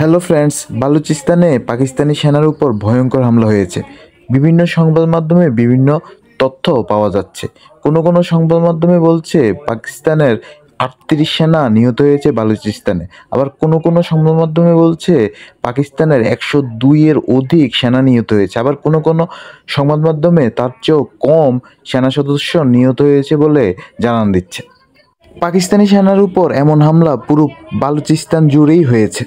Hello friends, বালুচিস্তানে Pakistani সেনার উপর ভয়ঙ্কর হামলা হয়েছে। বিভিন্ন সংবাদ মাধ্যমে বিভিন্ন তথ্য পাওয়া যাচ্ছে। কোনো কোনো সংবাদ মাধ্যমে বলছে পাকিস্তানের 38 সেনা নিহত হয়েছে বালুচিস্তানে। আবার কোনো কোনো সংবাদ মাধ্যমে বলছে পাকিস্তানের 102 এর অধিক সেনা নিহত হয়েছে। আবার কোনো কোনো সংবাদ মাধ্যমে তার চেয়েও কম সেনা সদস্য নিহত হয়েছে বলে জানান দিচ্ছে। পাকিস্তানি সেনার উপর এমন হামলা পুরো বালুচিস্তান জুড়েই হয়েছে।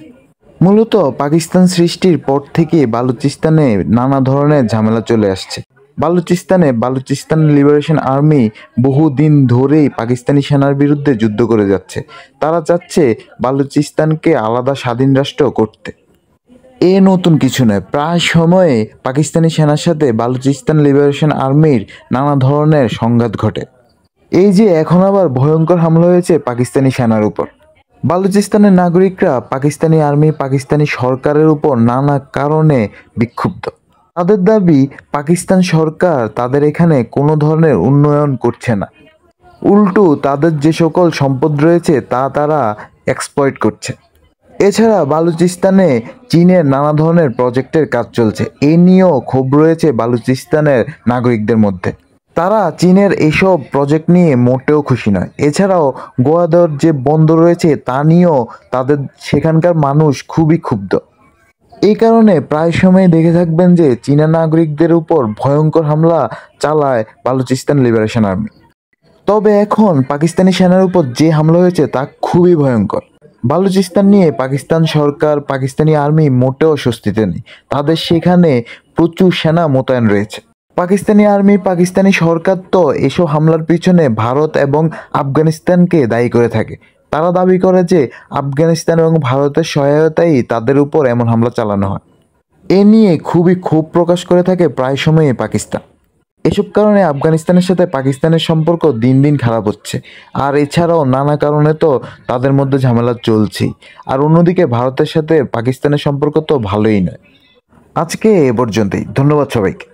মূলত পাকিস্তান সৃষ্টির পর থেকে বালুচিস্তানে নানা ধরনের ঝামেলা চলে আসছে। বালুচিস্তান লিবারেশন আর্মি বহুদিন ধরেই পাকিস্তানি সেনার বিরুদ্ধে যুদ্ধ করে যাচ্ছে। তারা চাচ্ছে বালুচিস্তানকে আলাদা স্বাধীন রাষ্ট্র করতে। এ নতুন কিছু নয়, প্রায় সময়ে পাকিস্তানি সেনার সাথে বালুচিস্তান লিবারেশন আর্মির নানা ধরনের সংঘাত ঘটে। এই যে এখন আবার ভয়ঙ্কর হামলা হয়েছে পাকিস্তানি সেনার উপর। বালুচিস্তানের নাগরিকরা পাকিস্তানি আর্মি, পাকিস্তানি সরকারের উপর নানা কারণে বিক্ষুব্ধ। তাদের দাবি পাকিস্তান সরকার তাদের এখানে কোনো ধরনের উন্নয়ন করছে না, উল্টো তাদের যে সকল সম্পদ রয়েছে তা তারা এক্সপ্লয়েট করছে। এছাড়া বালুচিস্তানে চীনের নানা ধরনের প্রজেক্টের কাজ চলছে, এ নিয়েও ক্ষোভ রয়েছে বালুচিস্তানের নাগরিকদের মধ্যে। তারা চীনের এসব প্রজেক্ট নিয়ে মোটেও খুশি নয়। এছাড়াও গোয়াদর যে বন্দর রয়েছে তা নিয়েও তাদের সেখানকার মানুষ খুবই ক্ষুব্ধ। এই কারণে প্রায় সময় দেখে থাকবেন যে চীনা নাগরিকদের উপর ভয়ঙ্কর হামলা চালায় বালুচিস্তান লিবারেশন আর্মি। তবে এখন পাকিস্তানি সেনার উপর যে হামলা হয়েছে তা খুবই ভয়ঙ্কর। বালুচিস্তান নিয়ে পাকিস্তান সরকার, পাকিস্তানি আর্মি মোটেও স্বস্তিতে নেই। তাদের সেখানে প্রচুর সেনা মোতায়েন রয়েছে। পাকিস্তানি আর্মি, পাকিস্তানি সরকার তো এসব হামলার পিছনে ভারত এবং আফগানিস্তানকে দায়ী করে থাকে। তারা দাবি করে যে আফগানিস্তান এবং ভারতের সহায়তায় তাদের উপর এমন হামলা চালানো হয়। এ নিয়ে খুবই ক্ষোভ প্রকাশ করে থাকে প্রায় সময়ই পাকিস্তান। এসব কারণে আফগানিস্তানের সাথে পাকিস্তানের সম্পর্ক দিন দিন খারাপ হচ্ছে। আর এছাড়াও নানা কারণে তো তাদের মধ্যে ঝামেলা চলছেই। আর অন্যদিকে ভারতের সাথে পাকিস্তানের সম্পর্ক তো ভালোই নয়। আজকে এ পর্যন্তই। ধন্যবাদ সবাইকে।